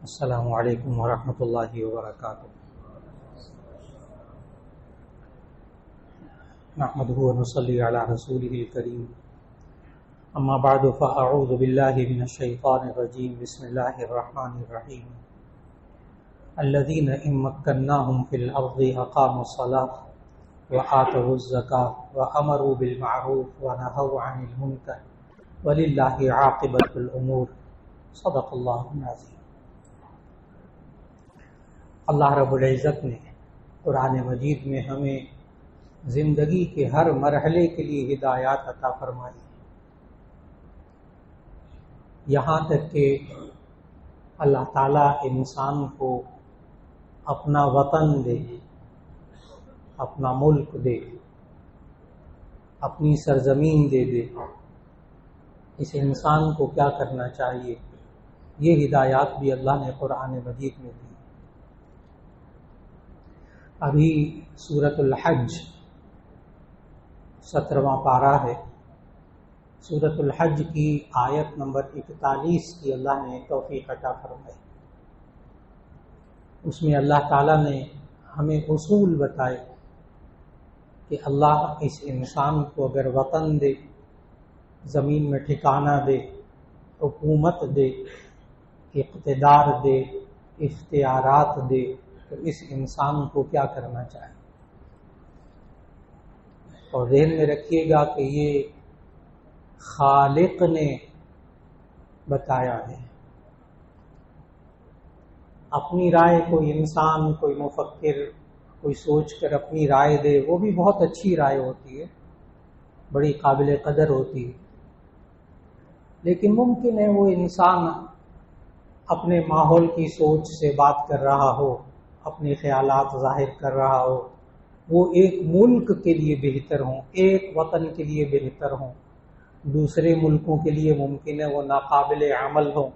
السلام علیکم ورحمۃ اللہ وبرکاتہ۔ نحمده ونصلي على رسوله الكريم، اما بعد فاعوذ باللہ من الشیطان الرجیم، بسم اللہ الرحمن الرحیم۔ الذين ان مكناهم في الارض اقاموا الصلاة وآتوا الزکاة وامروا بالمعروف ونهوا عن المنکر وللہ عاقبۃ الامور۔ صدق اللہ العظیم۔ اللہ رب العزت نے قرآن مجید میں ہمیں زندگی کے ہر مرحلے کے لیے ہدایات عطا فرمائی، یہاں تک کہ اللہ تعالیٰ انسان کو اپنا وطن دے، اپنا ملک دے، اپنی سرزمین دے اس انسان کو کیا کرنا چاہیے، یہ ہدایات بھی اللہ نے قرآن مجید میں دی۔ ابھی سورۃ الحج 17واں پارہ ہے، سورۃ الحج کی آیت نمبر 41 کی اللہ نے توفیق عطا فرمائی۔ اس میں اللہ تعالیٰ نے ہمیں اصول بتائے کہ اللہ اس انسان کو اگر وطن دے، زمین میں ٹھکانہ دے، حکومت دے، اقتدار دے، اختیارات دے، تو اس انسان کو کیا کرنا چاہیے۔ اور ذہن میں رکھیے گا کہ یہ خالق نے بتایا ہے۔ اپنی رائے کوئی انسان، کوئی مفکر، کوئی سوچ کر اپنی رائے دے، وہ بھی بہت اچھی رائے ہوتی ہے، بڑی قابل قدر ہوتی ہے، لیکن ممکن ہے وہ انسان اپنے ماحول کی سوچ سے بات کر رہا ہو، اپنے خیالات ظاہر کر رہا ہو، وہ ایک ملک کے لیے بہتر ہوں، ایک وطن کے لیے بہتر ہوں، دوسرے ملکوں کے لیے ممکن ہے وہ ناقابل عمل ہوں،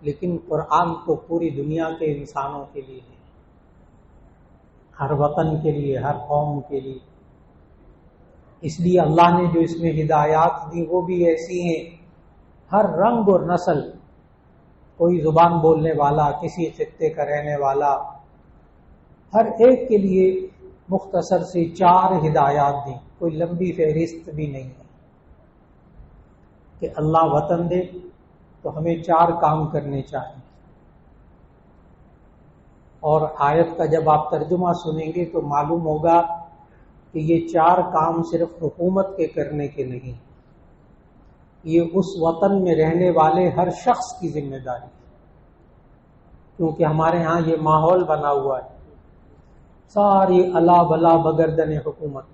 لیکن قرآن تو پوری دنیا کے انسانوں کے لیے ہے، ہر وطن کے لیے، ہر قوم کے لیے۔ اس لیے اللہ نے جو اس میں ہدایات دی وہ بھی ایسی ہیں، ہر رنگ اور نسل، کوئی زبان بولنے والا، کسی خطے کا رہنے والا، ہر ایک کے لیے مختصر سی 4 ہدایات دی، کوئی لمبی فہرست بھی نہیں ہے کہ اللہ وطن دے تو ہمیں 4 کام کرنے چاہیے۔ اور آیت کا جب آپ ترجمہ سنیں گے تو معلوم ہوگا کہ یہ 4 کام صرف حکومت کے کرنے کے نہیں، یہ اس وطن میں رہنے والے ہر شخص کی ذمہ داری ہے، کیونکہ ہمارے ہاں یہ ماحول بنا ہوا ہے، ساری الا بلا بگردن حکومت،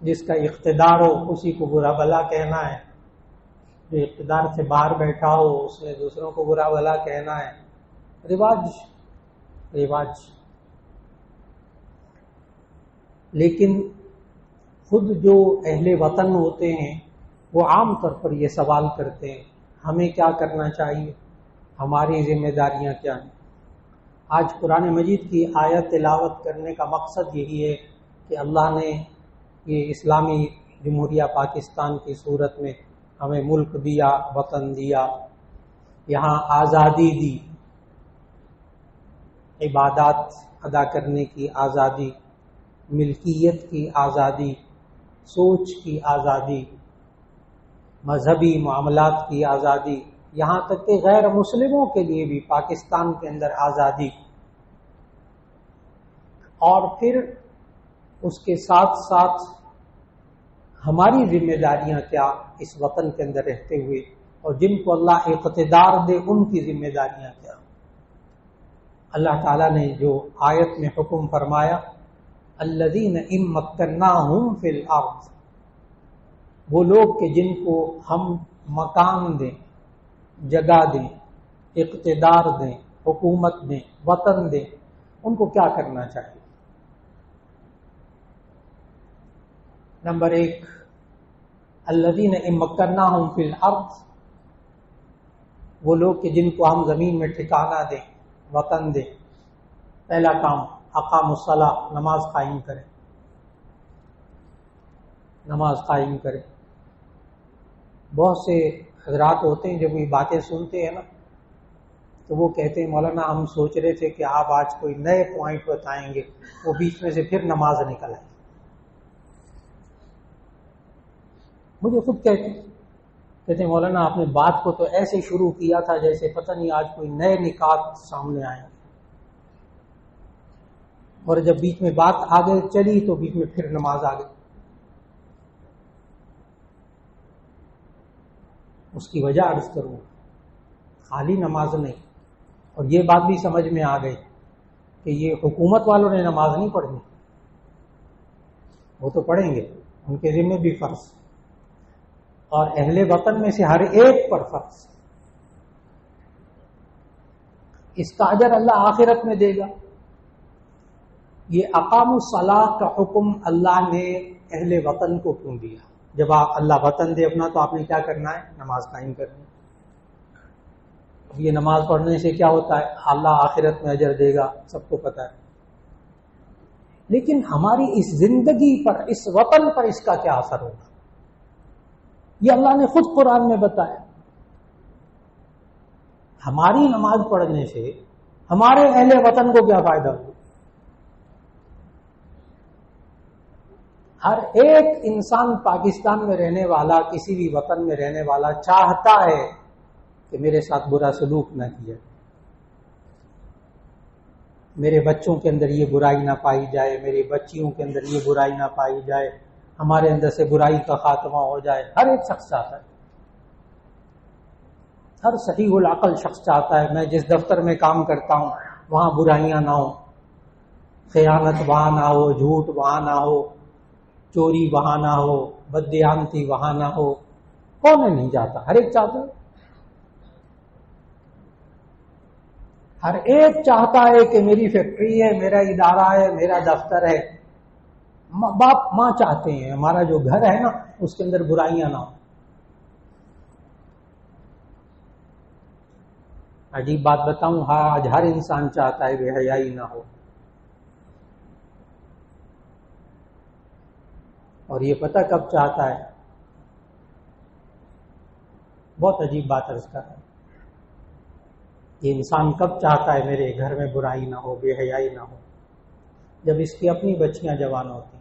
جس کا اقتدار ہو اسی کو برا بلا کہنا ہے، جو اقتدار سے باہر بیٹھا ہو اس نے دوسروں کو برا بلا کہنا ہے، رواج۔ لیکن خود جو اہل وطن ہوتے ہیں وہ عام طور پر یہ سوال کرتے ہیں ہمیں کیا کرنا چاہیے، ہماری ذمہ داریاں کیا ہیں۔ آج قرآن مجید کی آیت تلاوت کرنے کا مقصد یہی ہے کہ اللہ نے یہ اسلامی جمہوریہ پاکستان کی صورت میں ہمیں ملک دیا، وطن دیا، یہاں آزادی دی، عبادات ادا کرنے کی آزادی، ملکیت کی آزادی، سوچ کی آزادی، مذہبی معاملات کی آزادی، یہاں تک کہ غیر مسلموں کے لیے بھی پاکستان کے اندر آزادی، اور پھر اس کے ساتھ ساتھ ہماری ذمہ داریاں کیا اس وطن کے اندر رہتے ہوئے، اور جن کو اللہ اقتدار دے ان کی ذمہ داریاں کیا۔ اللہ تعالیٰ نے جو آیت میں حکم فرمایا الذین ان مکناہم فی الارض، وہ لوگ کہ جن کو ہم مکان دیں، جگہ دیں، اقتدار دیں، حکومت دیں، وطن دیں، ان کو کیا کرنا چاہیے۔ نمبر 1، الذین ان مکناہم فی الارض، وہ لوگ کہ جن کو ہم زمین میں ٹھکانہ دیں، وطن دیں۔ پہلا کام اقاموا الصلاۃ، نماز قائم کریں، نماز قائم کریں۔ بہت سے حضرات ہوتے ہیں جب یہ باتیں سنتے ہیں نا تو وہ کہتے ہیں مولانا ہم سوچ رہے تھے کہ آپ آج کوئی نئے پوائنٹ بتائیں گے، وہ بیچ میں سے پھر نماز نکل آئی۔ مجھے خود کہتے ہیں مولانا آپ نے بات کو تو ایسے شروع کیا تھا جیسے پتہ نہیں آج کوئی نئے نکات سامنے آئے، اور جب بیچ میں بات آگے چلی تو بیچ میں پھر نماز آ گئی۔ اس کی وجہ عرض کروں، خالی نماز نہیں، اور یہ بات بھی سمجھ میں آ گئی کہ یہ حکومت والوں نے نماز نہیں پڑھنی، وہ تو پڑھیں گے، ان کے ذمہ بھی فرض، اور اہل وطن میں سے ہر ایک پر فرض۔ اس کا اجر اللہ آخرت میں دے گا۔ یہ اقام الصلاۃ کا حکم اللہ نے اہل وطن کو کیوں دیا؟ جب آپ اللہ وطن دے اپنا تو آپ نے کیا کرنا ہے؟ نماز قائم کرنی۔ یہ نماز پڑھنے سے کیا ہوتا ہے؟ اللہ آخرت میں اجر دے گا، سب کو پتہ ہے۔ لیکن ہماری اس زندگی پر، اس وطن پر اس کا کیا اثر ہوگا؟ یہ اللہ نے خود قرآن میں بتایا۔ ہماری نماز پڑھنے سے ہمارے اہل وطن کو کیا فائدہ ہوگا؟ ہر ایک انسان پاکستان میں رہنے والا، کسی بھی وطن میں رہنے والا چاہتا ہے کہ میرے ساتھ برا سلوک نہ کیا، میرے بچوں کے اندر یہ برائی نہ پائی جائے، میری بچیوں کے اندر یہ برائی نہ پائی جائے، ہمارے اندر سے برائی کا خاتمہ ہو جائے۔ ہر ایک شخص چاہتا ہے، ہر صحیح العقل شخص چاہتا ہے میں جس دفتر میں کام کرتا ہوں وہاں برائیاں نہ ہوں، خیانت وہاں نہ ہو، جھوٹ وہاں نہ ہو، چوری وہاں نہ ہو، بددیانتی وہاں نہ ہو۔ کون نہیں چاہتا؟ ہر ایک چاہتا ہے۔ ہر ایک چاہتا ہے کہ میری فیکٹری ہے، میرا ادارہ ہے، میرا دفتر ہے، باپ ماں چاہتے ہیں ہمارا جو گھر ہے نا اس کے اندر برائیاں نہ ہو۔ عجیب بات بتاؤں، آج ہر انسان چاہتا ہے بے حیائی نہ ہو، اور یہ پتہ کب چاہتا ہے؟ بہت عجیب بات عرض کر رہا ہے، یہ انسان کب چاہتا ہے میرے گھر میں برائی نہ ہو، بے حیائی نہ ہو؟ جب اس کی اپنی بچیاں جوان ہوتی ہیں۔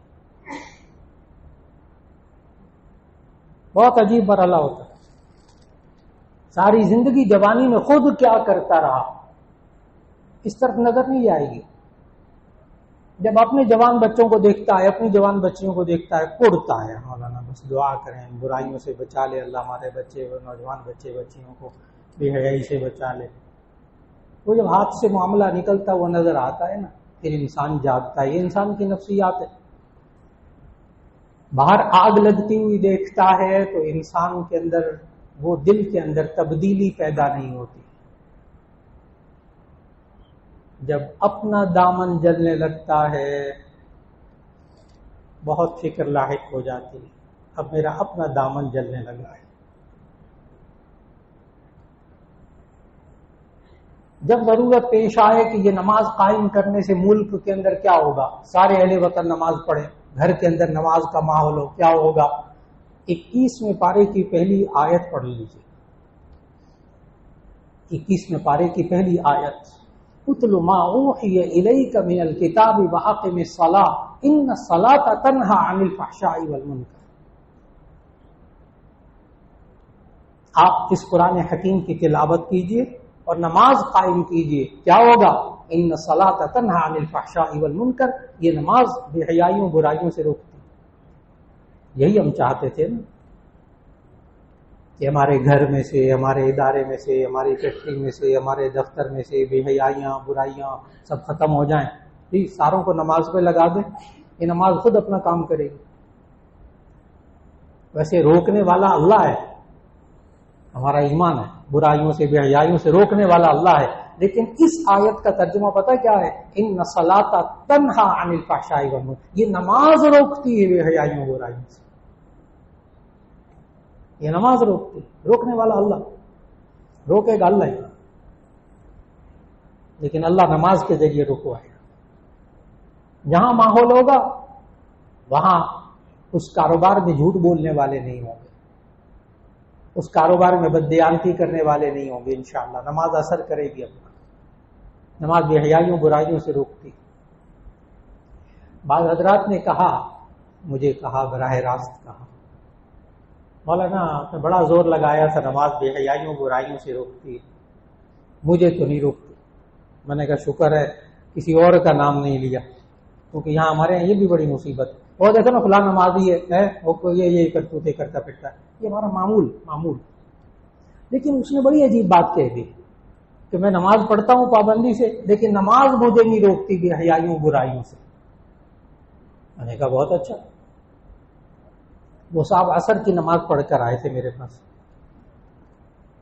بہت عجیب مرحلہ ہوتا ہے، ساری زندگی جوانی میں خود کیا کرتا رہا اس طرف نظر نہیں آئے گی۔ جب اپنے جوان بچوں کو دیکھتا ہے، اپنی جوان بچیوں کو دیکھتا ہے، کڑتا ہے مولانا بس دعا کریں برائیوں سے بچا لے اللہ ہمارے بچے، نوجوان بچے بچیوں کو بے حیائی سے بچا لے۔ وہ جب ہاتھ سے معاملہ نکلتا وہ نظر آتا ہے نا، پھر انسان جاگتا ہے۔ یہ انسان کی نفسیات ہے۔ باہر آگ لگتی ہوئی دیکھتا ہے تو انسان کے اندر، وہ دل کے اندر تبدیلی پیدا نہیں ہوتی۔ جب اپنا دامن جلنے لگتا ہے بہت فکر لاحق ہو جاتی ہے، اب میرا اپنا دامن جلنے لگا ہے۔ جب ضرورت پیش آئے کہ یہ نماز قائم کرنے سے ملک کے اندر کیا ہوگا، سارے اہل وطن نماز پڑھیں، گھر کے اندر نماز کا ماحول ہو، کیا ہوگا؟ 21ویں پارے کی پہلی آیت پڑھ لیجیے۔ 21ویں پارے کی پہلی آیت، اتل ما اوحی الیک من الکتاب واقم الصلاۃ ان الصلاۃ تنہی عن الفحشاء والمنکر۔ آپ اس قرآن حکیم کی تلاوت کیجیے اور نماز قائم کیجیے، کیا ہوگا؟ ان الصلاۃ تنہی عن الفحشاء والمنکر، یہ نماز بے حیائیوں برائیوں سے روکتی۔ یہی ہم چاہتے تھے نا کہ ہمارے گھر میں سے، ہمارے ادارے میں سے، ہماری فیکٹری میں سے، ہمارے دفتر میں سے بے حیائیاں برائیاں سب ختم ہو جائیں۔ جی ساروں کو نماز پہ لگا دیں، یہ نماز خود اپنا کام کرے گی۔ ویسے روکنے والا اللہ ہے، ہمارا ایمان ہے، برائیوں سے بے حیائیوں سے روکنے والا اللہ ہے، لیکن اس آیت کا ترجمہ پتہ کیا ہے؟ ان الصلاۃ تنہی عن الفحشاء والمنکر، یہ نماز روکتی ہے بے حیائیوں برائیوں سے، یہ نماز روکتی، روکنے والا اللہ، روکے گا اللہ ہی، لیکن اللہ نماز کے ذریعے رکوائے گا۔ جہاں ماحول ہوگا وہاں اس کاروبار میں جھوٹ بولنے والے نہیں ہوں گے، اس کاروبار میں بددیانتی کرنے والے نہیں ہوں گے انشاءاللہ. نماز اثر کرے گی اپنا. نماز بے حیائیوں برائیوں سے روکتی. بعض حضرات نے کہا، مجھے کہا براہ راست کہا، مولانا آپ نے بڑا زور لگایا تھا نماز بے حیائیوں برائیوں سے روکتی ہے، مجھے تو نہیں روکتی. میں نے کہا شکر ہے کسی اور کا نام نہیں لیا، کیونکہ یہاں ہمارے یہاں یہ بھی بڑی مصیبت ہے. اور دیکھو نا فلاں نمازی ہے وہ یہ کرتوتے کرتا پھرتا ہے، یہ ہمارا معمول. لیکن اس نے بڑی عجیب بات کہہ دی کہ میں نماز پڑھتا ہوں پابندی سے، لیکن نماز مجھے نہیں روکتی بے حیائیوں برائیوں سے. میں نے کہا بہت اچھا. وہ صاحب عصر کی نماز پڑھ کر آئے تھے میرے پاس.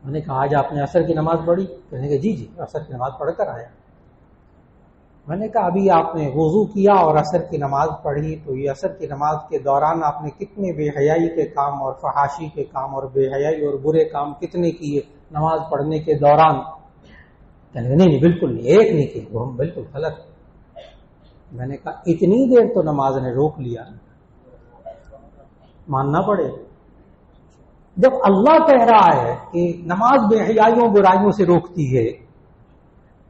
میں نے کہا آج آپ نے عصر کی نماز پڑھی؟ کہنے کہ جی عصر کی نماز پڑھ کر آیا. میں نے کہا ابھی آپ نے وضو کیا اور عصر کی نماز پڑھی، تو یہ عصر کی نماز کے دوران آپ نے کتنے بے حیائی کے کام اور فحاشی کے کام اور بے حیائی اور برے کام کتنے کیے نماز پڑھنے کے دوران؟ کہنے کہ نہیں بالکل نہیں، ایک نہیں کیے. وہ ہم بالکل غلط. میں نے کہا اتنی دیر تو نماز نے روک لیا، ماننا پڑے. جب اللہ کہہ رہا ہے کہ نماز بے حیائیوں برائیوں سے روکتی ہے،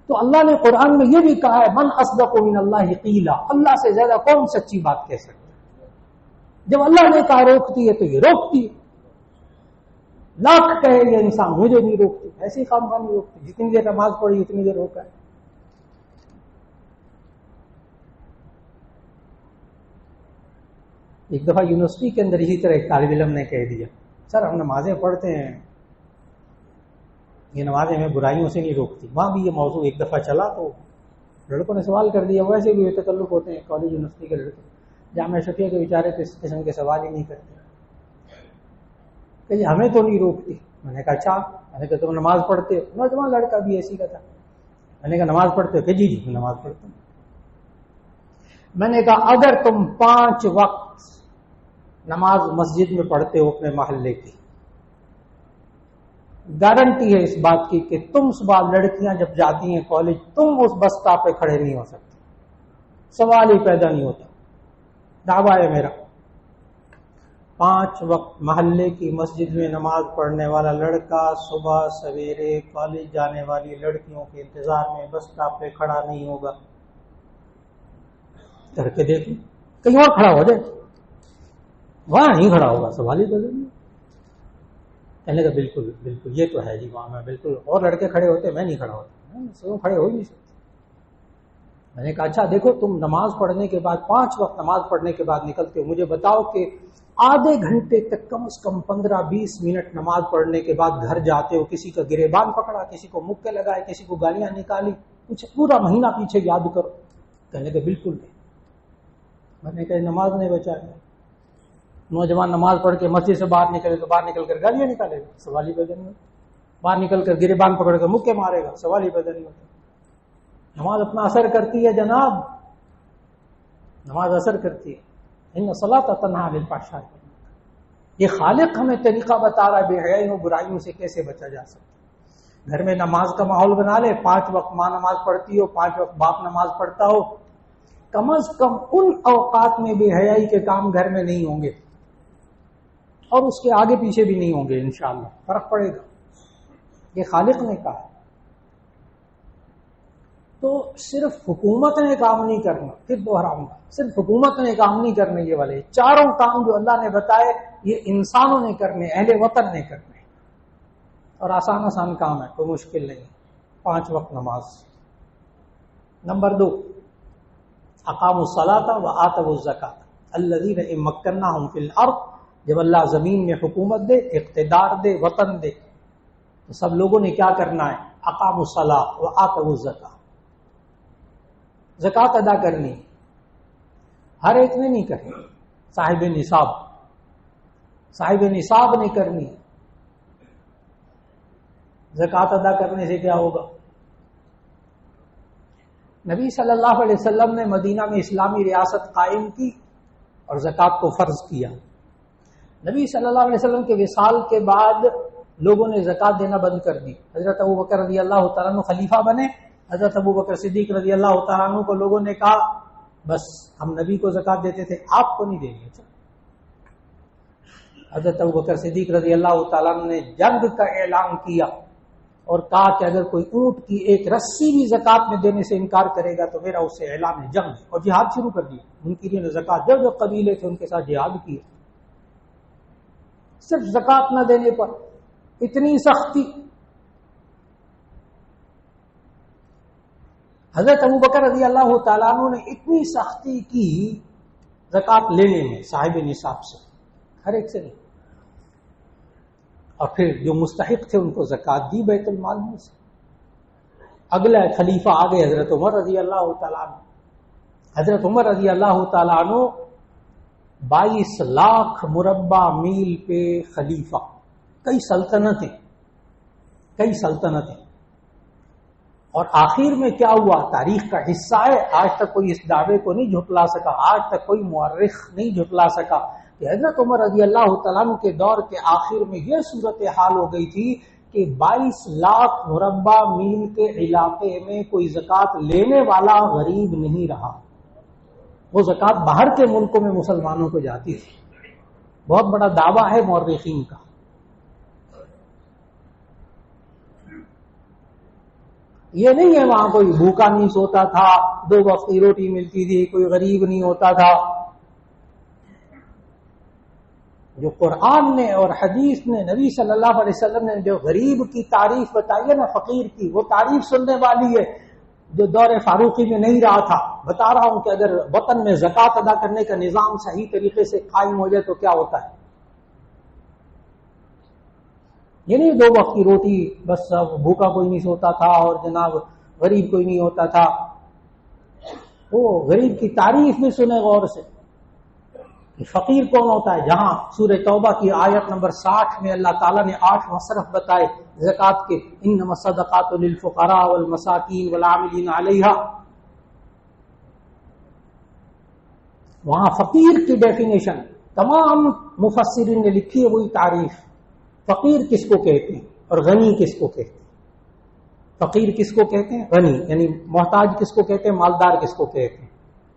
تو اللہ نے قرآن میں یہ بھی کہا ہے من اصدق من اللہ قیلا، اللہ سے زیادہ کون سچی بات کہہ سکتا ہے. جب اللہ نے کہا روکتی ہے تو یہ روکتی ہے. لاکھ کہے یہ انسان مجھے نہیں روکتی، ایسی خام خام نہیں روکتی. جتنی دیر نماز پڑھی اتنی دیر روکا ہے. ایک دفعہ یونیورسٹی کے اندر اسی طرح ایک طالب علم نے کہہ دیا سر ہم نمازیں پڑھتے ہیں، یہ نمازیں ہمیں برائیوں سے نہیں روکتی. وہاں بھی یہ موضوع ایک دفعہ چلا تو لڑکوں نے سوال کر دیا. ویسے بھی تکلف ہوتے ہیں کالج یونیورسٹی کے لڑکے، جامعہ شفیع کے بیچارے تو اس قسم کے سوال ہی نہیں کرتے کہ ہمیں تو نہیں روکتی. میں نے کہا اچھا، میں نے کہا تم نماز پڑھتے ہو؟ نوجوان لڑکا بھی ایسی کا تھا. میں نے کہا نماز پڑھتے ہو؟ کہ جی نماز پڑھتا ہوں. میں نے کہا اگر تم 5 وقت نماز مسجد میں پڑھتے ہو اپنے محلے کی، گارنٹی ہے اس بات کی کہ تم صبح لڑکیاں جب جاتی ہیں کالج تم اس بس اسٹاپ پہ کھڑے نہیں ہو سکتے، سوال ہی پیدا نہیں ہوتا. دعویٰ ہے میرا. 5 وقت محلے کی مسجد میں نماز پڑھنے والا لڑکا صبح سویرے کالج جانے والی لڑکیوں کے انتظار میں بس اسٹاپ پہ کھڑا نہیں ہوگا. کر کے دیکھیں کہیں اور کھڑا ہو جائے، وہاں نہیں کھڑا ہوگا، سوال ہی پیدا نہیں. کہنے کا بالکل یہ تو ہے جی، وہاں میں بالکل اور لڑکے کھڑے ہوتے میں نہیں کھڑا ہوتا، سو کھڑے ہو نہیں سکتے. میں نے کہا اچھا دیکھو تم نماز پڑھنے کے بعد 5 وقت نماز پڑھنے کے بعد نکلتے ہو، مجھے بتاؤ کہ آدھے گھنٹے تک کم از کم 15-20 منٹ نماز پڑھنے کے بعد گھر جاتے ہو، کسی کا گریبان پکڑا، کسی کو مکے لگائے، کسی کو گالیاں نکالی، کچھ پورا مہینہ پیچھے یاد کرو. کہنے کے بالکل نہیں. میں نے کہا نماز نے بچایا. نوجوان نماز پڑھ کے مسجد سے باہر نکلے تو باہر نکل کر گالیاں نکالے گا، سوال ہی پیدا نہیں ہوتا. باہر نکل کر گریبان پکڑ کر مکے مارے گا، سوال ہی پیدا نہیں ہوتا. نماز اپنا اثر کرتی ہے جناب، نماز اثر کرتی ہے. ان الصلاۃ تنہی عن الفحشاء. یہ خالق ہمیں طریقہ بتا رہا ہے بے حیائیوں برائیوں سے کیسے بچا جا سکتا. گھر میں نماز کا ماحول بنا لے. 5 وقت ماں نماز پڑھتی ہو، 5 وقت باپ نماز پڑھتا ہو. کم از کم ان اوقات میں بے حیائی کے کام گھر میں نہیں ہوں گے اور اس کے آگے پیچھے بھی نہیں ہوں گے. انشاءاللہ فرق پڑے گا. یہ خالق نے کہا. تو صرف حکومت نے کام نہیں کرنا، پھر دوہراؤں گا، صرف حکومت نے کام نہیں کرنے. یہ والے 4 کام جو اللہ نے بتائے یہ انسانوں نے کرنے، اہل وطن نے کرنے، اور آسان کام ہے، کوئی مشکل نہیں. 5 وقت نماز. نمبر 2 اقاموا الصلاۃ وآتوا الزکاۃ الذین ان مکناہم فی الارض. جب اللہ زمین میں حکومت دے، اقتدار دے، وطن دے، تو سب لوگوں نے کیا کرنا ہے؟ اقاموا الصلاۃ وآتوا الزکاۃ. زکوٰۃ ادا کرنی. ہر ایک نے نہیں کرنی. صاحب نصاب نے کرنی. زکوٰۃ ادا کرنے سے کیا ہوگا؟ نبی صلی اللہ علیہ وسلم نے مدینہ میں اسلامی ریاست قائم کی اور زکوٰۃ کو فرض کیا. نبی صلی اللہ علیہ وسلم کے وصال کے بعد لوگوں نے زکوٰۃ دینا بند کر دی. حضرت ابوبکر رضی اللہ تعالیٰ عنہ خلیفہ بنے. حضرت ابوبکر صدیق رضی اللہ تعالیٰ عنہ کو لوگوں نے کہا بس ہم نبی کو زکوٰۃ دیتے تھے، آپ کو نہیں دیں گے. حضرت ابوبکر صدیق رضی اللہ تعالیٰ عنہ نے جنگ کا اعلان کیا اور کہا کہ اگر کوئی اونٹ کی ایک رسی بھی زکوٰۃ میں دینے سے انکار کرے گا تو میرا اس سے اعلان ہے جنگ، اور جہاد شروع کر دیا۔ منکرین زکوٰۃ جو قبیلے تھے ان کے ساتھ جہاد کیے، صرف زکوٰۃ نہ دینے پر اتنی سختی۔ حضرت ابوبکر رضی اللہ تعالیٰ عنہ نے اتنی سختی کی زکوٰۃ لینے میں صاحب نصاب سے، ہر ایک سے نہیں، اور پھر جو مستحق تھے ان کو زکوٰۃ دی بیت المال میں سے۔ اگلا خلیفہ آ گئے حضرت عمر رضی اللہ تعالیٰ عنہ۔ حضرت عمر رضی اللہ تعالیٰ عنہ 22 لاکھ مربع میل پہ خلیفہ، کئی سلطنتیں، اور آخر میں کیا ہوا تاریخ کا حصہ ہے، آج تک کوئی اس دعوے کو نہیں جھٹلا سکا، آج تک کوئی مورخ نہیں جھٹلا سکا کہ حضرت عمر رضی اللہ تعالیٰ عنہ کے دور کے آخر میں یہ صورتحال ہو گئی تھی کہ 22 لاکھ مربع میل کے علاقے میں کوئی زکوٰۃ لینے والا غریب نہیں رہا۔ وہ زکوٰۃ باہر کے ملکوں میں مسلمانوں کو جاتی تھی۔ بہت بڑا دعویٰ ہے مورخین کا۔ یہ نہیں ہے وہاں کوئی بھوکا نہیں سوتا تھا، 2 وقت کی روٹی ملتی تھی، کوئی غریب نہیں ہوتا تھا۔ جو قرآن نے اور حدیث نے، نبی صلی اللہ علیہ وسلم نے جو غریب کی تعریف بتائی ہے نا، فقیر کی، وہ تعریف سننے والی ہے جو دور فاروقی میں نہیں رہا تھا۔ بتا رہا ہوں کہ اگر وطن میں زکوٰۃ ادا کرنے کا نظام صحیح طریقے سے قائم ہو جائے تو کیا ہوتا ہے۔ یہ نہیں 2 وقت کی روٹی، بس بھوکا کوئی نہیں سوتا تھا اور جناب غریب کوئی نہیں ہوتا تھا۔ وہ غریب کی تعریف بھی سنے غور سے، فقیر کون ہوتا ہے۔ جہاں سورہ توبہ کی آیت نمبر 60 میں اللہ تعالیٰ نے 8 مصرف بتائے زکوٰۃ کے، انما الصدقات للفقراء والمساکین والعاملین علیہا، وہاں فقیر کی ڈیفینیشن تمام مفسرین نے لکھی ہے، وہی تعریف۔ فقیر کس کو کہتے ہیں اور غنی کس کو کہتے ہیں؟ فقیر کس کو کہتے ہیں؟ غنی، یعنی محتاج کس کو کہتے ہیں؟ مالدار کس کو کہتے ہیں؟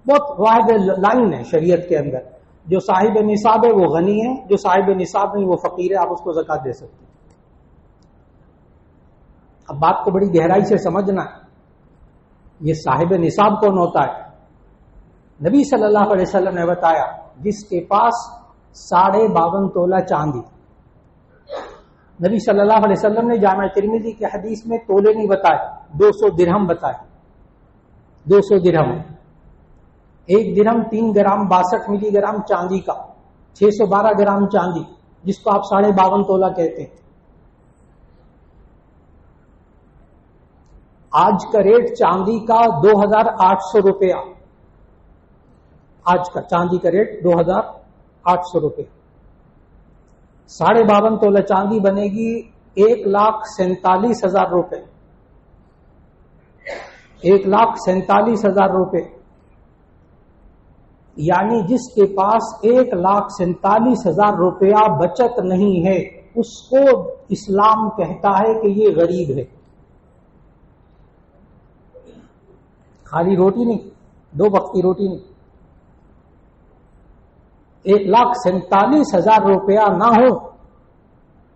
بہت واحد لائن ہے شریعت کے اندر۔ جو صاحب نصاب ہے وہ غنی ہے، جو صاحب نصاب نہیں وہ فقیر ہے، آپ اس کو زکوٰۃ دے سکتے ہیں۔ اب بات کو بڑی گہرائی سے سمجھنا ہے، یہ صاحب نصاب کون ہوتا ہے؟ نبی صلی اللہ علیہ وسلم نے بتایا جس کے پاس 52.5 تولہ چاندی۔ نبی صلی اللہ علیہ وسلم نے جامع ترمذی کی حدیث میں تولے نہیں بتائے، 200 درہم بتائے۔ 200 درہم، 1 درہم 3 گرام 62 ملی گرام چاندی کا، 612 گرام چاندی، جس کو آپ 52.5 تولہ کہتے ہیں۔ آج کا ریٹ چاندی کا 2800 روپیہ، آج کا چاندی کا ریٹ 2800 روپے۔ 52.5 تولہ چاندی بنے گی 1,47,000 روپے، 1,47,000 روپے، یعنی جس کے پاس 1,47,000 روپیہ بچت نہیں ہے اس کو اسلام کہتا ہے کہ یہ غریب ہے۔ خالی روٹی نہیں، 2 وقت کی روٹی نہیں، 1,47,000 روپیہ نہ ہو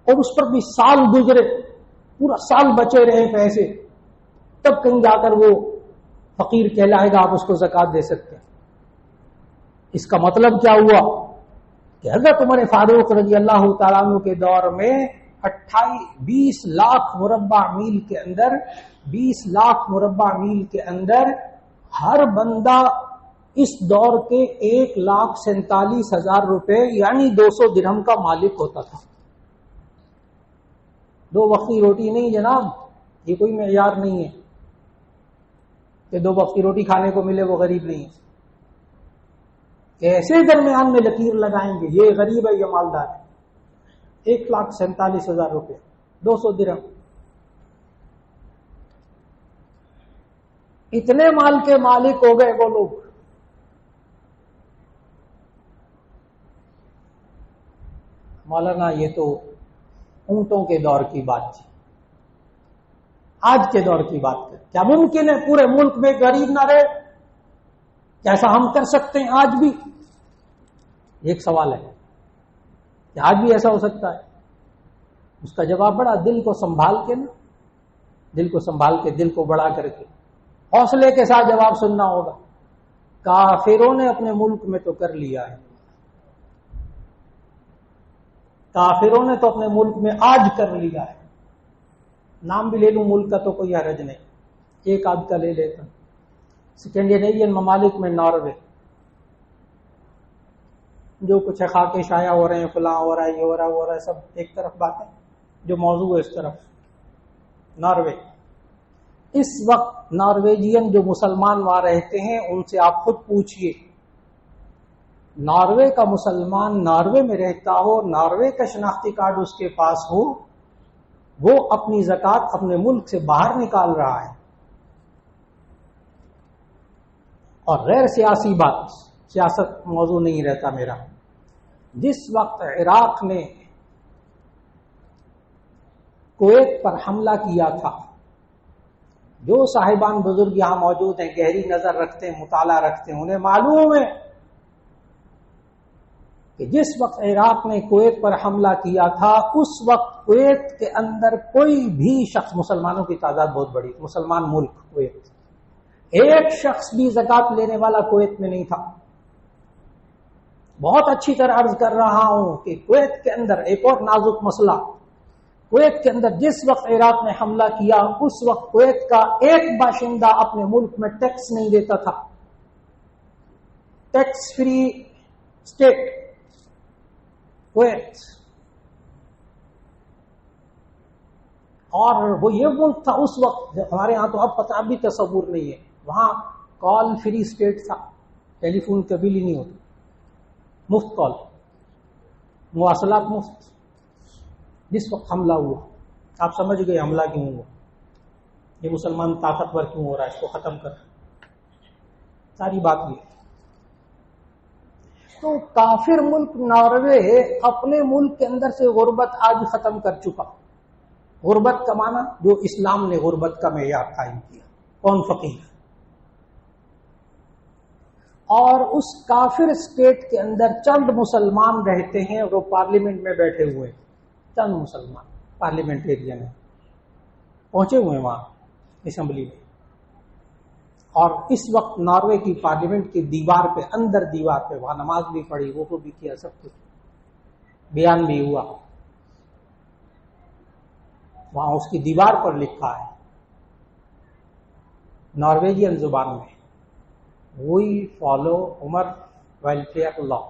اور اس پر بھی سال گزرے، پورا سال بچے رہے پیسے، تب کہیں جا کر وہ فقیر کہلائے گا، آپ اس کو زکوٰۃ دے سکتے ہیں۔ اس کا مطلب کیا ہوا کہ حضرت عمر فاروق رضی اللہ تعالیٰ عنہ کے دور میں 20 لاکھ مربع میل کے اندر، 20 لاکھ مربع میل کے اندر ہر بندہ اس دور کے 1,47,000 روپے یعنی 200 درہم کا مالک ہوتا تھا۔ 2 وقت کی روٹی نہیں جناب، یہ کوئی معیار نہیں ہے کہ 2 وقت کی روٹی کھانے کو ملے وہ غریب نہیں ہے۔ ایسے درمیان میں لکیر لگائیں گے یہ غریب ہے یہ مالدار ہے۔ 1,47,000 روپے، 200 درہم، اتنے مال کے مالک ہو گئے وہ لوگ۔ مولانا یہ تو اونٹوں کے دور کی بات تھی، آج کے دور کی بات کریں۔ کیا ممکن ہے پورے ملک میں غریب نہ رہے؟ کیسا ہم کر سکتے ہیں آج بھی؟ ایک سوال ہے۔ کیا آج بھی ایسا ہو سکتا ہے؟ اس کا جواب بڑا دل کو سنبھال کے نا، دل کو سنبھال کے، دل کو بڑا کر کے حوصلے کے ساتھ جواب سننا ہوگا۔ کافروں نے اپنے ملک میں تو کر لیا ہے، کافروں نے تو اپنے ملک میں آج کر لیا ہے۔ نام بھی لے لوں ملک کا تو کوئی حرج نہیں، ایک آدھ کا لے لیتا۔ سکنڈینیوین ممالک میں ناروے، جو کچھ خاکے شائع ہو رہے ہیں، فلاں ہو رہا ہے، یہ ہو رہا ہے، وہ ہو رہا ہے، سب ایک طرف بات ہے، جو موضوع ہے اس طرف۔ ناروے، اس وقت نارویجین جو مسلمان وہاں رہتے ہیں ان سے آپ خود پوچھئے، ناروے کا مسلمان ناروے میں رہتا ہو، ناروے کا شناختی کارڈ اس کے پاس ہو، وہ اپنی زکوٰۃ اپنے ملک سے باہر نکال رہا ہے۔ اور غیر سیاسی بات، سیاست موضوع نہیں رہتا میرا، جس وقت عراق نے کویت پر حملہ کیا تھا، جو صاحبان بزرگ یہاں موجود ہیں، گہری نظر رکھتے ہیں، مطالعہ رکھتے ہیں، انہیں معلوم ہے کہ جس وقت عراق نے کویت پر حملہ کیا تھا، اس وقت کویت کے اندر کوئی بھی شخص، مسلمانوں کی تعداد بہت بڑی، مسلمان ملک کویت، ایک شخص بھی زکوٰۃ لینے والا کویت میں نہیں تھا۔ بہت اچھی طرح عرض کر رہا ہوں کہ کویت کے اندر ایک اور نازک مسئلہ، کویت کے اندر جس وقت عراق نے حملہ کیا، اس وقت کویت کا ایک باشندہ اپنے ملک میں ٹیکس نہیں دیتا تھا، ٹیکس فری اسٹیٹ کویت، اور وہ یہ ملک تھا اس وقت، ہمارے ہاں تو اب پتہ اب بھی تصور نہیں ہے، وہاں کال فری اسٹیٹ تھا، ٹیلی فون کا بل ہی نہیں ہوتا، مفت کال، مواصلات مفت۔ جس وقت حملہ ہوا، آپ سمجھ گئے حملہ کیوں ہوا، یہ مسلمان طاقتور کیوں ہو رہا ہے، اس کو ختم کر، ساری بات یہ۔ تو کافر ملک ناروے اپنے ملک کے اندر سے غربت آج ختم کر چکا۔ غربت کا معنی جو اسلام نے غربت کا معیار قائم کیا، کون فقیر، اور اس کافر اسٹیٹ کے اندر چند مسلمان رہتے ہیں اور وہ پارلیمنٹ میں بیٹھے ہوئے ہیں، چند مسلمان پارلیمنٹیرین ہیں، پہنچے ہوئے ہیں وہاں اسمبلی میں، اور اس وقت ناروے کی پارلیمنٹ کی دیوار پہ، اندر دیوار پہ، وہاں نماز بھی پڑھی، وہ بھی کیا، سب کچھ بیان بھی ہوا، وہاں اس کی دیوار پر لکھا ہے نارویجین زبان میں، وی فالو عمر ویلفیئر لا،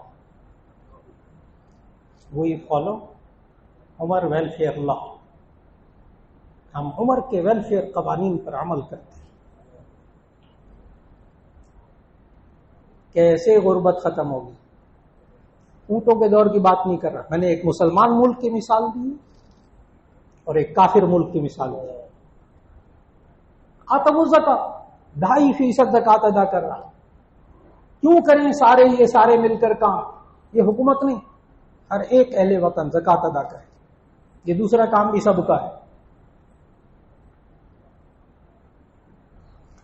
وی فالو عمر ویلفیئر لا، ہم عمر کے ویلفیئر قوانین پر عمل کرتے ہیں۔ کیسے غربت ختم ہوگی؟ اونٹوں کے دور کی بات نہیں کر رہا، میں نے ایک مسلمان ملک کی مثال دی اور ایک کافر ملک کی مثال دی۔ آتم الزکوٰۃ 2.5% زکوٰۃ ادا کر رہا، کیوں کریں سارے یہ سارے مل کر کام؟ یہ حکومت نہیں، ہر ایک اہل وطن زکوٰۃ ادا کرے، یہ دوسرا کام بھی سب کا ہے۔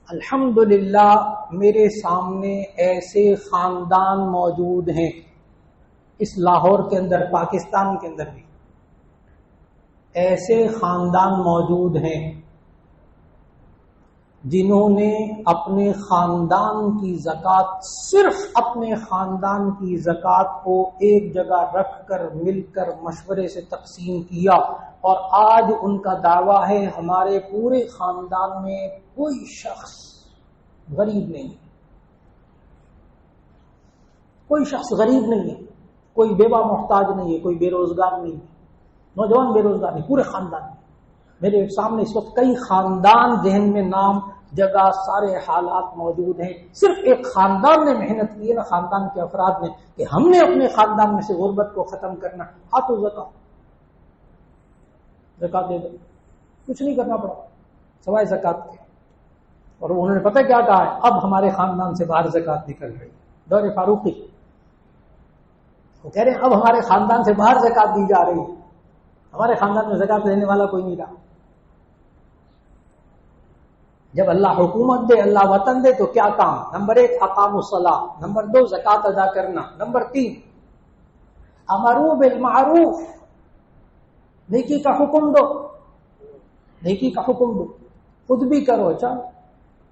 الحمدللہ میرے سامنے ایسے خاندان موجود ہیں، اس لاہور کے اندر، پاکستان کے اندر بھی ایسے خاندان موجود ہیں جنہوں نے اپنے خاندان کی زکوٰۃ، صرف اپنے خاندان کی زکوٰۃ کو ایک جگہ رکھ کر مل کر مشورے سے تقسیم کیا، اور آج ان کا دعویٰ ہے ہمارے پورے خاندان میں کوئی شخص غریب نہیں ہے، کوئی شخص غریب نہیں ہے، کوئی بیوہ محتاج نہیں ہے، کوئی بے روزگار نہیں ہے، نوجوان بے روزگار نہیں، پورے خاندان میں۔ میرے سامنے اس وقت کئی خاندان ذہن میں نام، جگہ، سارے حالات موجود ہیں، صرف ایک خاندان نے محنت کی ہے نا، خاندان کے افراد نے، کہ ہم نے اپنے خاندان میں سے غربت کو ختم کرنا، ہاتھوں زکوٰۃ دے دو، کچھ نہیں کرنا پڑا سوائے زکوٰۃ کے۔ اور انہوں نے پتہ کیا کہا ہے، اب ہمارے خاندان سے باہر زکوٰۃ نکل رہی، دور فاروقی، وہ کہہ رہے ہیں اب ہمارے خاندان سے باہر زکوٰۃ دی جا رہی ہے، ہمارے خاندان میں زکوٰۃ لینے والا کوئی نہیں رہا۔ جب اللہ حکومت دے، اللہ وطن دے، تو کیا کام؟ نمبر 1 اقام الصلاۃ، نمبر 2 زکوٰۃ ادا کرنا، نمبر 3 امروا بالمعروف، نیکی کا حکم دو، نیکی کا حکم دو، خود بھی کرو، چاہو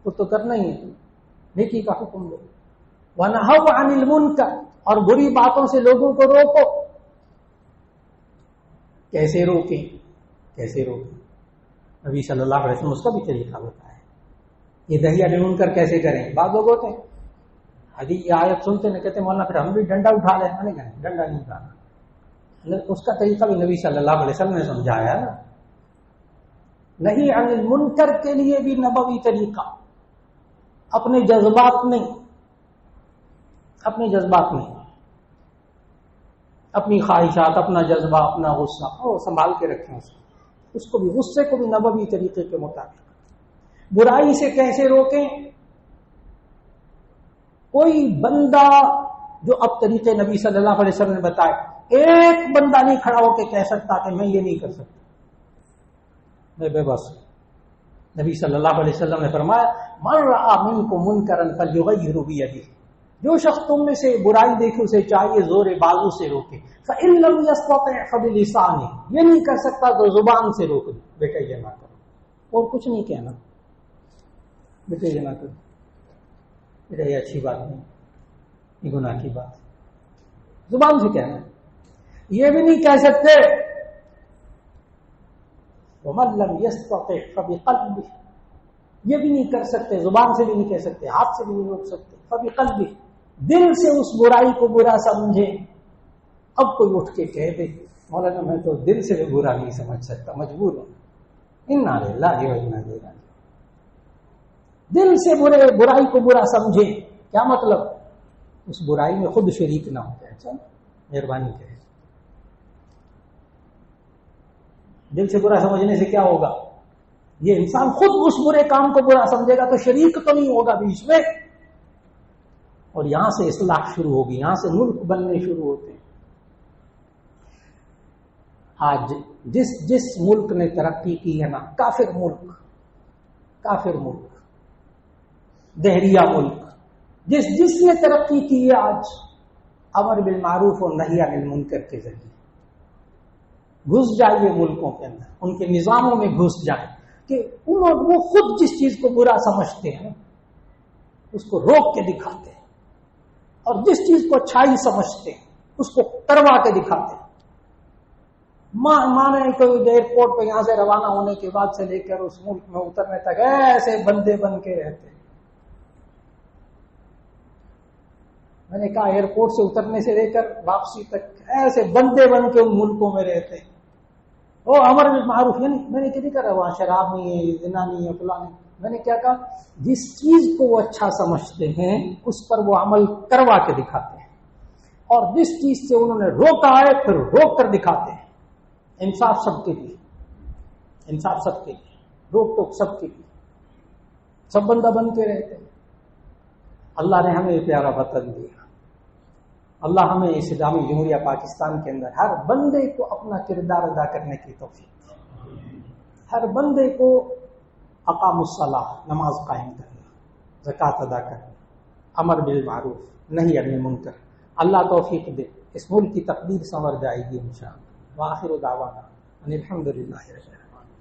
خود تو کرنا ہی ہے، نیکی کا حکم دو، وَنَهَوْا عَنِ الْمُنْكَرِ، اور بری باتوں سے لوگوں کو روکو۔ کیسے روکیں؟ کیسے روکیں؟ نبی صلی اللہ علیہ وسلم اس کا بھی طریقہ بتایا ہے۔ یہ نہی عن المنکر کیسے کریں؟ بعض لوگ ہوتے ہیں حدیث یہ آیت سنتے ہیں کہتے ہیں مولانا پھر ہم بھی ڈنڈا اٹھا لیں، میں نے کہا ڈنڈا نہیں اٹھانا، اس کا طریقہ بھی نبی صلی اللہ علیہ وسلم نے سمجھایا نا۔ نہی عن المنکر کے لیے بھی نبوی طریقہ، اپنے جذبات نہیں، اپنے جذبات نہیں، اپنی خواہشات، اپنا جذبہ، اپنا غصہ وہ سنبھال کے رکھیں، اس کو بھی، غصے کو بھی نبوی طریقے کے مطابق۔ برائی سے کیسے روکیں؟ کوئی بندہ جو اب طریقے نبی صلی اللہ علیہ وسلم نے بتائے، ایک بندہ نہیں کھڑا ہو کے کہہ سکتا کہ میں یہ نہیں کر سکتا، میں بے بس ہوں۔ نبی صلی اللہ علیہ وسلم نے فرمایا من رأى منکم منکرا فلیغیرہ بیدہ، جو شخص تم میں سے برائی دیکھے اسے چاہیے زور بازو سے روکے، فإن لم يستطع فبلسانہ، یہ نہیں کر سکتا تو زبان سے روک دے، بیٹا یہ نہ کرو، اور کچھ نہیں کہنا، بیٹا یہ نہ کرو، بیٹا یہ اچھی بات نہیں، یہ گناہ کی بات، زبان سے کہنا۔ یہ بھی نہیں کہہ سکتے وَمَن لَّمْ يَسْتَطِعْ فَبِقَلْبِهِ، یہ بھی نہیں کر سکتے، زبان سے بھی نہیں کہہ سکتے، ہاتھ سے بھی نہیں روک سکتے، فَبِقَلْبِهِ، دل سے اس برائی کو برا سمجھے۔ اب کوئی اٹھ کے کہہ دے مولانا میں تو دل سے بھی برا نہیں سمجھ سکتا، مجبور ہوں، اِنَّا لِلَّهِ وَإِنَّا إِلَيْهِ رَاجِعُونَ، دل سے برائی کو برا سمجھے، کیا مطلب؟ اس برائی میں خود شریک نہ ہو جائے، اچھا مہربانی کرے۔ دل سے برا سمجھنے سے کیا ہوگا؟ یہ انسان خود اس برے کام کو برا سمجھے گا تو شریک تو نہیں ہوگا بیچ میں، اور یہاں سے اصلاح شروع ہوگی، یہاں سے ملک بننے شروع ہوتے ہیں۔ آج جس ملک نے ترقی کی ہے نا، کافر ملک، دہریہ ملک، جس نے ترقی کی ہے آج امر بالمعروف اور نہی عن المنکر کے ذریعے، گھس جائیے ملکوں کے اندر، ان کے نظاموں میں گھس جائیں کہ وہ خود جس چیز کو برا سمجھتے ہیں اس کو روک کے دکھاتے ہیں، اور جس چیز کو اچھائی سمجھتے ہیں اس کو کروا کے دکھاتے ہیں۔ مانے کوئی ایئرپورٹ پہ یہاں سے روانہ ہونے کے بعد سے لے کر اس ملک میں اترنے تک ایسے بندے بن کے رہتے ہیں۔ میں نے کہا ایئرپورٹ سے اترنے سے لے کر واپسی تک ایسے بندے بن کے ان ملکوں میں رہتے ہیں۔ وہ امر بالمعروف، یعنی میں نے کیا کہا وہاں شراب نہیں ہے، زنا نہیں ہے، فلاں نہیں، میں نے کیا کہا جس چیز کو وہ اچھا سمجھتے ہیں اس پر وہ عمل کروا کے دکھاتے ہیں، اور جس چیز سے انہوں نے روکا ہے پھر روک کر دکھاتے ہیں۔ انصاف سب کے لیے، انصاف سب کے لیے، روک ٹوک سب کے لیے، سب بندہ بن کے رہتے ہیں۔ اللہ نے ہمیں پیارا وطن دیا، اللہ ہمیں اسلامی جمہوریہ پاکستان کے اندر ہر بندے کو اپنا کردار ادا کرنے کی توفیق دے، ہر بندے کو اقام الصلاۃ، نماز قائم کرنا، زکوٰۃ ادا کرنا، امر بالمعروف نہی عن المنکر، اللہ توفیق دے، اس ملک کی تقدیر سنور جائے گی انشاءاللہ۔ وآخر دعوانا ان الحمد للہ رب العالمین۔